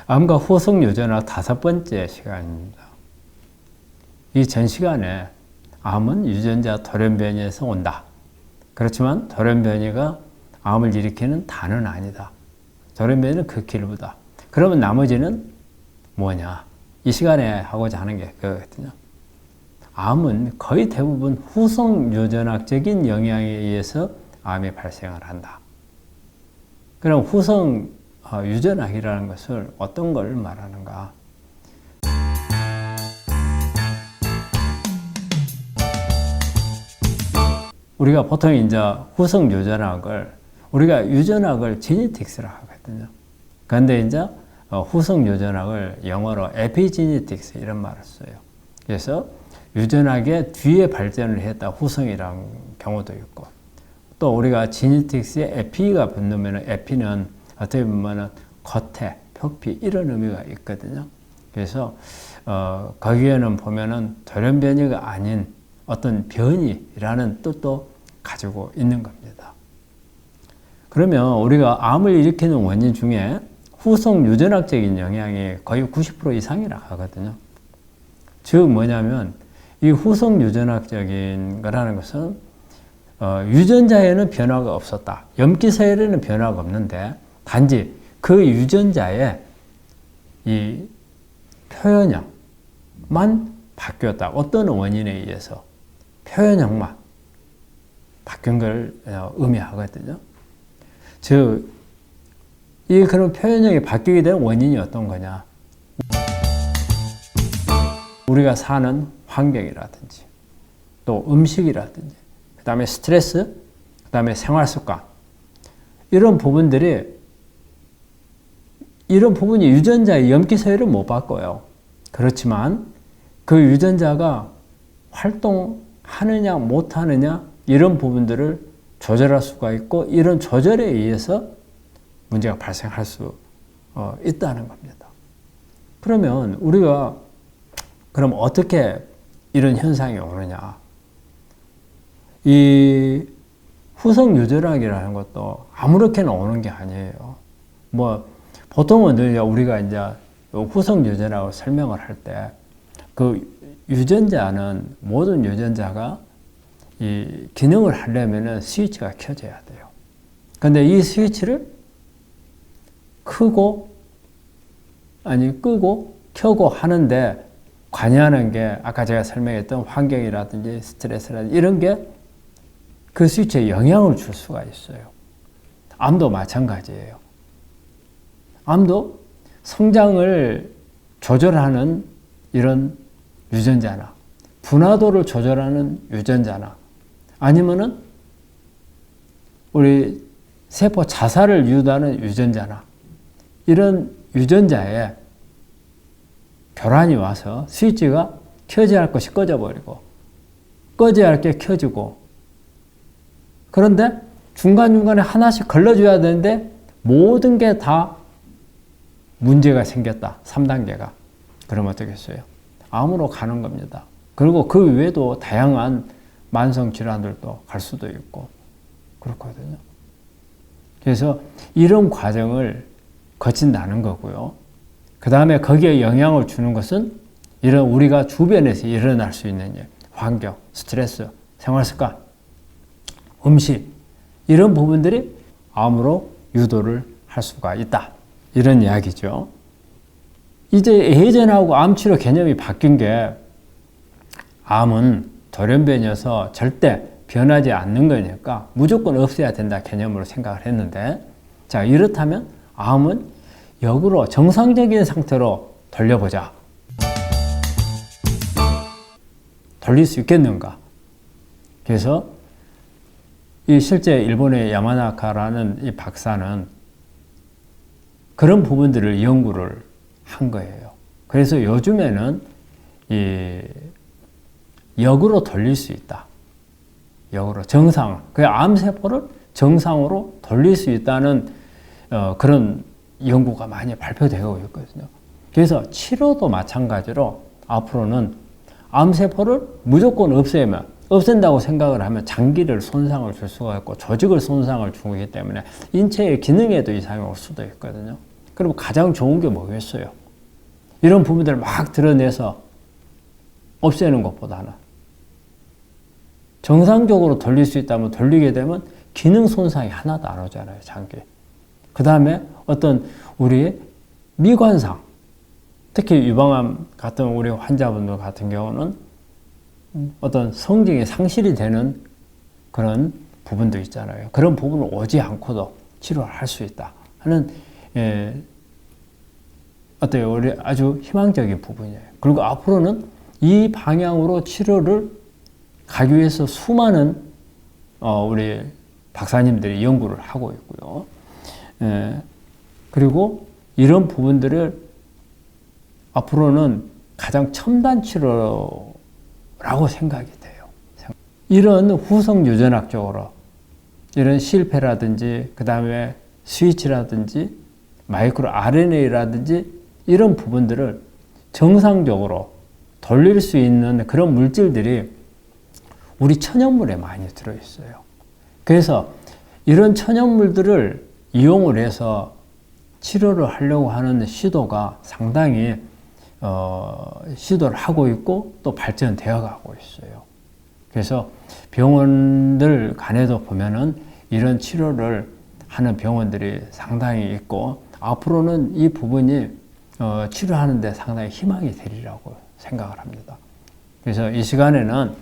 암과 후속 유전학 5번째 시간입니다. 이 전 시간에 암은 유전자 돌연변이에서 온다. 그렇지만 돌연변이가 암을 일으키는 다는 아니다. 돌연변이는 그 길보다. 그러면 나머지는 뭐냐? 이 시간에 하고자 하는 게 그거거든요. 암은 거의 대부분 후속 유전학적인 영향에 의해서 암이 발생을 한다. 그럼 후속 유전학이라는 것을 어떤 걸 말하는가? 우리가 보통 이제 후속 유전학을 우리가 유전학을 제네틱스라고 하거든요. 그런데 이제 후속 유전학을 영어로 에피제네틱스 이런 말을 써요. 그래서 유전학의 뒤에 발전을 했다 후성이라는 경우도 있고, 또 우리가 제네틱스에 에피가 붙으면 에피는 어떻게 보면 겉에 표피 이런 의미가 있거든요. 그래서 거기에는 보면은 돌연변이가 아닌 어떤 변이라는 뜻도 가지고 있는 겁니다. 그러면 우리가 암을 일으키는 원인 중에 후속 유전학적인 영향이 거의 90% 이상이라고 하거든요. 즉 뭐냐면 이 후속 유전학적인 거라는 것은 유전자에는 변화가 없었다. 염기세에는 변화가 없는데 단지 그 유전자의 이 표현형만 바뀌었다. 어떤 원인에 의해서 표현형만 바뀐 걸 의미하거든요. 즉, 이 그런 표현형이 바뀌게 된 원인이 어떤 거냐? 우리가 사는 환경이라든지, 또 음식이라든지, 그 다음에 스트레스, 그 다음에 생활 습관, 이런 부분이 유전자의 염기서열을 못 바꿔요. 그렇지만 그 유전자가 활동하느냐 못하느냐 이런 부분들을 조절할 수가 있고, 이런 조절에 의해서 문제가 발생할 수 있다는 겁니다. 그러면 우리가 그럼 어떻게 이런 현상이 오느냐? 이 후속 유전학이라는 것도 아무렇게나 오는 게 아니에요. 뭐 보통은 늘 우리가 이제 후속 유전학을 설명을 할 때 그 유전자는 모든 유전자가 이 기능을 하려면은 스위치가 켜져야 돼요. 근데 이 스위치를 끄고 켜고 하는데 관여하는 게 아까 제가 설명했던 환경이라든지 스트레스라든지 이런 게 그 스위치에 영향을 줄 수가 있어요. 암도 마찬가지예요. 암도 성장을 조절하는 이런 유전자나 분화도를 조절하는 유전자나 아니면은 우리 세포 자살을 유도하는 유전자나 이런 유전자에 교란이 와서 스위치가 켜져야 할 것이 꺼져버리고 꺼져야 할 게 켜지고, 그런데 중간중간에 하나씩 걸러줘야 되는데 모든 게 다 문제가 생겼다. 3단계가. 그럼 어떻겠어요? 암으로 가는 겁니다. 그리고 그 외에도 다양한 만성 질환들도 갈 수도 있고 그렇거든요. 그래서 이런 과정을 거친다는 거고요. 그 다음에 거기에 영향을 주는 것은 이런 우리가 주변에서 일어날 수 있는 일, 환경, 스트레스, 생활습관, 음식, 이런 부분들이 암으로 유도를 할 수가 있다. 이런 이야기죠. 이제 예전하고 암치료 개념이 바뀐 게 암은 돌연변이어서 절대 변하지 않는 거니까 무조건 없애야 된다 개념으로 생각을 했는데, 자, 이렇다면 암은 역으로 정상적인 상태로 돌려보자. 돌릴 수 있겠는가? 그래서 이 실제 일본의 야마나카라는 이 박사는 그런 부분들을 연구를 한 거예요. 그래서 요즘에는 이 역으로 돌릴 수 있다. 역으로 정상, 그 암세포를 정상으로 돌릴 수 있다는 그런 연구가 많이 발표되고 있거든요. 그래서 치료도 마찬가지로 앞으로는 암세포를 무조건 없앤다고 생각을 하면 장기를 손상을 줄 수가 있고 조직을 손상을 주기 때문에 인체의 기능에도 이상이 올 수도 있거든요. 그럼 가장 좋은 게 뭐겠어요? 이런 부분들을 막 드러내서 없애는 것보다는 정상적으로 돌릴 수 있다면 돌리게 되면 기능 손상이 하나도 안 오잖아요, 장기. 그 다음에 어떤 우리의 미관상, 특히 유방암 같은 우리 환자분들 같은 경우는 어떤 성징이 상실이 되는 그런 부분도 있잖아요. 그런 부분을 오지 않고도 치료를 할 수 있다 하는 어때요? 우리 아주 희망적인 부분이에요. 그리고 앞으로는 이 방향으로 치료를 가기 위해서 수많은 우리 박사님들이 연구를 하고 있고요. 그리고 이런 부분들을 앞으로는 가장 첨단 치료라고 생각이 돼요. 이런 후성 유전학적으로 이런 실패라든지 그 다음에 스위치라든지 마이크로 RNA라든지 이런 부분들을 정상적으로 돌릴 수 있는 그런 물질들이 우리 천연물에 많이 들어있어요. 그래서 이런 천연물들을 이용을 해서 치료를 하려고 하는 시도가 상당히 시도를 하고 있고 또 발전되어 가고 있어요. 그래서 병원들 간에도 보면은 이런 치료를 하는 병원들이 상당히 있고 앞으로는 이 부분이 치료하는 데 상당히 희망이 되리라고 생각을 합니다. 그래서 이 시간에는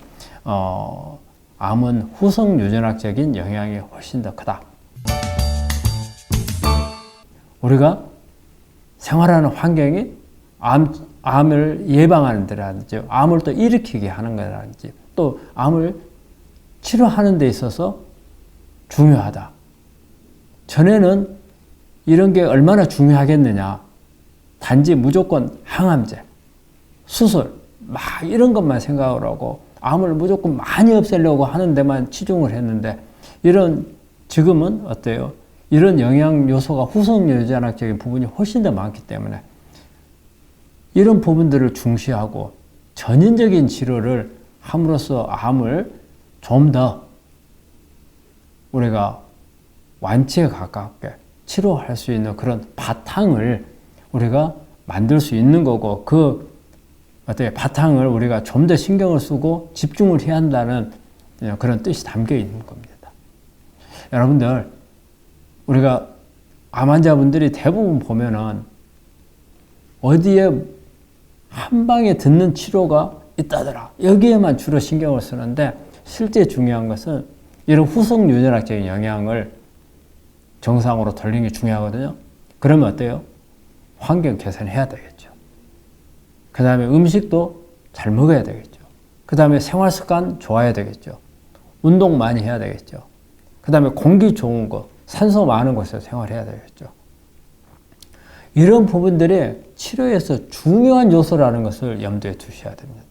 암은 후성 유전학적인 영향이 훨씬 더 크다. 우리가 생활하는 환경이 암을 예방하는 데라든지 암을 또 일으키게 하는 거라든지 또 암을 치료하는 데 있어서 중요하다. 전에는 이런 게 얼마나 중요하겠느냐. 단지 무조건 항암제, 수술, 막 이런 것만 생각을 하고 암을 무조건 많이 없애려고 하는 데만 치중을 했는데 지금은 어때요? 이런 영양 요소가 후성 유전학적인 부분이 훨씬 더 많기 때문에 이런 부분들을 중시하고 전인적인 치료를 함으로써 암을 좀 더 우리가 완치에 가깝게 치료할 수 있는 그런 바탕을 우리가 만들 수 있는 거고 바탕을 우리가 좀 더 신경을 쓰고 집중을 해야 한다는 그런 뜻이 담겨 있는 겁니다. 여러분들, 우리가 암 환자분들이 대부분 보면은 어디에 한 방에 듣는 치료가 있다더라. 여기에만 주로 신경을 쓰는데 실제 중요한 것은 이런 후성 유전학적인 영향을 정상으로 돌리는 게 중요하거든요. 그러면 어때요? 환경 개선해야 되겠죠. 그 다음에 음식도 잘 먹어야 되겠죠. 그 다음에 생활 습관 좋아야 되겠죠. 운동 많이 해야 되겠죠. 그 다음에 공기 좋은 거, 산소 많은 곳에서 생활해야 되겠죠. 이런 부분들이 치료에서 중요한 요소라는 것을 염두에 두셔야 됩니다.